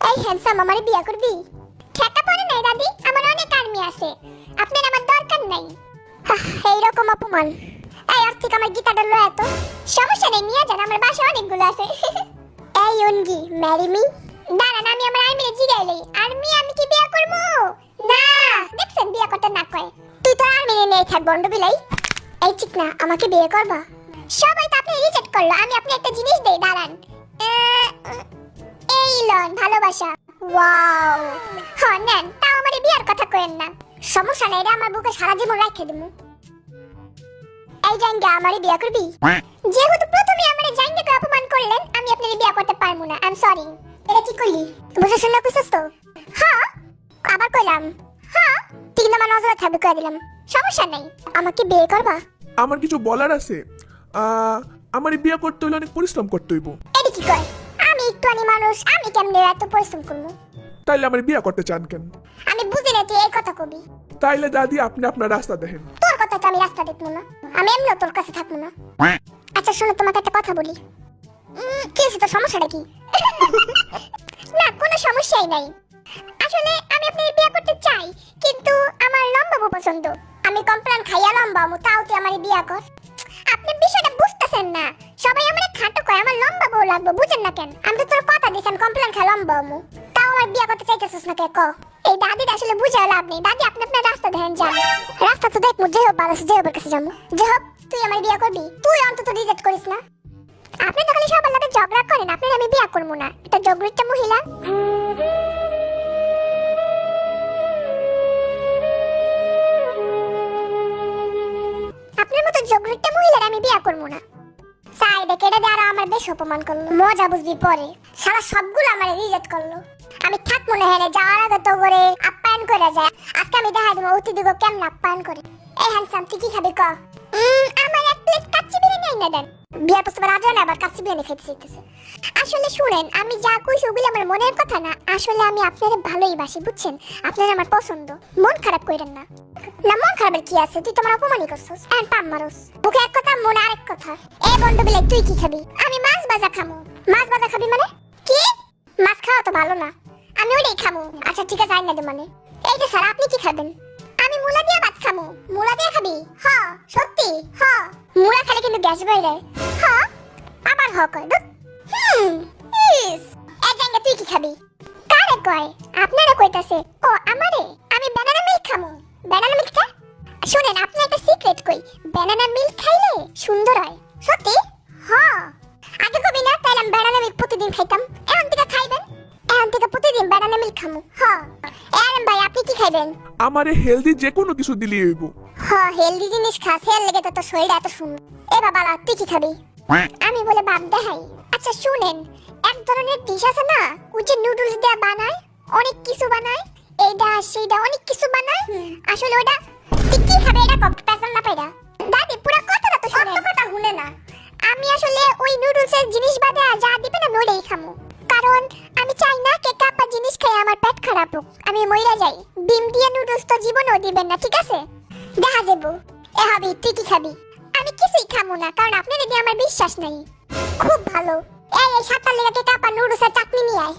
এই হ্যান্ডসাম আমারে বিয়া করবি? ঠেকা পড়ে নাই দাদি, আমার অনেক আর্মি আছে, আপনার আমার দরকার নাই। এইরকম অপমান। এই আর্থিক আমার গীতাটা লয় এত সমস্যা নেই, নিয়ে যান, আমার বাসা অনেকগুলো আছে। এই অনগি ম্যারি মি। দাঁড়ান, আমি আমার আর্মিরে জিগাইলেই আর্মি আমি কি বিয়া করবো? না, দেখছেন বিয়া করতে না কয়। তুই তো আর্মিরে নিয়ে থাক বন্ড বিলাই। এই ঠিক না, আমাকে বিয়ে করবা? সবাই তো আপনি রিজেক্ট করলো, আমি আপনি একটা জিনিস দেই, দাঁড়ান। এই লন ভালোবাসা। ওয়াও, হ্যাঁ নেন, তাও আমারে বিয়ার কথা কইেন না। সমস্যা নাই, এটা আমার বুকে সারা জীবন রাখে দিমু। এই জাঙ্গা আমারে বিয়া করবি? যেহেতু প্রথমে আমারে জাঙ্গাকে অপমান করলেন, আমি আপনারে বিয়া করতে পারবো না। I am sorry. এটা কি কইলি? বুঝে শুনে কইছস তো? হ্যাঁ, আবার কইলাম। হ্যাঁ, ঠিক না, মানে নজরে থাকবে কই দিলাম। সমস্যা নাই, আমাকে বিয়ে করবা? আমার কিছু বলার আছে। আমার বিয়ে করতে হলে অনেক পরিশ্রম করতে হইব। এটা কি কয়? আমি একটুখানি মানুষ, আমি কেমনে এত পরিশ্রম করবো? তাইলে আমার বিয়ে করতে চান কেন? আমি বুঝি না তুই এই কথা কবি। তাইলে দাদি আপনি আপনার রাস্তা দেখেন। তোর কথা তো আমি রাস্তা দেখবো না, আমি এমনিও তোর কাছে থাকবো না। আচ্ছা শোনো, তোমাকে একটা কথা বলি। কি হয়েছে, তোর সমস্যাটা কি? না, কোনো সমস্যাই নাই। আসলে আমি আপনার বিয়ে করতে চাই, কিন্তু আমার লম্বা বউ পছন্দ। আমি কমপ্লেন খাইয়া লম্বা আমু, তাও তুই আমার বিয়ে কর। আপনি বিষয়টা বুঝতেছেন না, সবাই আমার খাটো কয়, আমার লম্বা বউ লাগবে, বুঝেন না কেন? আমি তো তোর কথা দিছি আমি কমপ্লেন খাই লম্বা আমু, তাও আমার বিয়ে করতে চাইতেছিস না কে ক? এই দাদির আসলে বুঝে লাভ নেই। দাদি আপনি আপনার রাস্তা দেখেন, যান। রাস্তা তো দেখবো, যে হোক ভালো যে হোক কাছে যাবো। যে হোক, তুই আমার বিয়ে করবি? তুই অন্তত রিজেক্ট করিস না। আপনি তো খালি সবার সাথে ঝগড়া করেন, আপনার আমি বিয়ে করবো না। এটা জগরিটা মহিলা। আপনার মতো জগরিটা মহিলার আমি বিয়ে করবো না। সাইডে কেটে দিয়ে আরো আমার বেশ অপমান করলো, মজা বুঝবি পরে। সারা সবগুলো আমার রিজেক্ট করলো। আমি থাকবো না, হেরে যাওয়ার আগে তো করে আপ্যায়ন করে যায়। আজকে আমি দেখাই দেবো অতিথিকে কেমন আপ্যায়ন করে। এই হ্যান্ডসাম, তুই কি খাবি ক? আমার এক প্লেট কাচ্চি বিরিয়ানি এনে দেন। বিয়ার প্রস্তাবে রাজি না, আবার কাচ্চি বিরিয়ানি খেতে চাইতেছে। আসলে শুনেন, আমি যা কইছি ওগুলো আমার মনের কথা না। আসলে আমি আপনারে ভালোই বাসি, বুঝছেন? আপনার আমার পছন্দ, মন খারাপ কইরেন না। না, মন খারাপের কি আছে? তুই তোমার অপমানই করছস, এন্ড পাম মারস। মুখে এক কথা, মনে আরেক কথা। এই বন্ধু বিলে, তুই কি খাবি? আমি মাছ ভাজা খামু। মাছ ভাজা খাবি মানে কি? মাছ খাওয়া তো ভালো না, আমি ওইটাই খামু। আচ্ছা ঠিক আছে, আইনা দে মানে। এই যে স্যার, আপনি কি খাবেন? আমি মুলা দিয়ে ভাত খামু। মুলা দিয়ে খাবি? হ্যাঁ সত্যি? হ্যাঁ, মুলা খেলে কিন্তু গ্যাস বাইরে। হ্যাঁ, আবার হ কয় দুধ। ইস, এই জায়গা তুই কি খাবি? কারে কয়? আপনারে কইতাছে। ও আমারে? আমি ব্যানানা মিল্ক খামু। ব্যানানা মিল্ক খা? শুনেন, আপনি একটা সিক্রেট কই, ব্যানানা মিল্ক খাইলে সুন্দর হয়। সত্যি? হ্যাঁ। আগে কবি না, তাইলে আমি ব্যানানা মিল্ক প্রতিদিন খাইতাম। এখন থেকে খাইবেন? এখন থেকে প্রতিদিন ব্যানানা মিল্ক খামু। হ্যাঁ। এরম ভাই, আপনি কি খাইবেন? আমারে হেলদি যে কোনো কিছু দিলি হইব। হ্যাঁ, হেলদি জিনিস খাস, হেল লেগে তো তোর শরীরটা এত সুন্দর। এ বাবা, তুই কি খাবি? আমি বলে বাপ দেখাই। আচ্ছা শুনেন, এক ধরনের ডিশ আছে না, ওই যে নুডলস দিয়ে বানায়, অনেক কিছু বানায়, এইটা সেইটা অনেক কিছু বানায়। আসলে ওটা তুই কি খাবে? এটা কত পেছন না পাইরা দাদি, পুরো কথাটা তো শুনে, অত কথা শুনে না। আমি আসলে ওই নুডলসের জিনিস বাদে যা দিবে না ওইটাই খামু, কারণ আমি চাই না কে কাপা জিনিস খেয়ে আমার পেট খারাপ হোক, আমি মইরা যাই। ডিম দিয়ে নুডলস তো জীবনেও দিবেন না, ঠিক আছে? দেখা যাবো। এ হাবি, তুই কি খাবি? আমি কিছুই খামু না, কারণ আপনার এদিকে আমার বিশ্বাস নাই। খুব ভালো। এই 7 টা লেগে কাপা নুডলসের চাটনি নিয়ে আয়।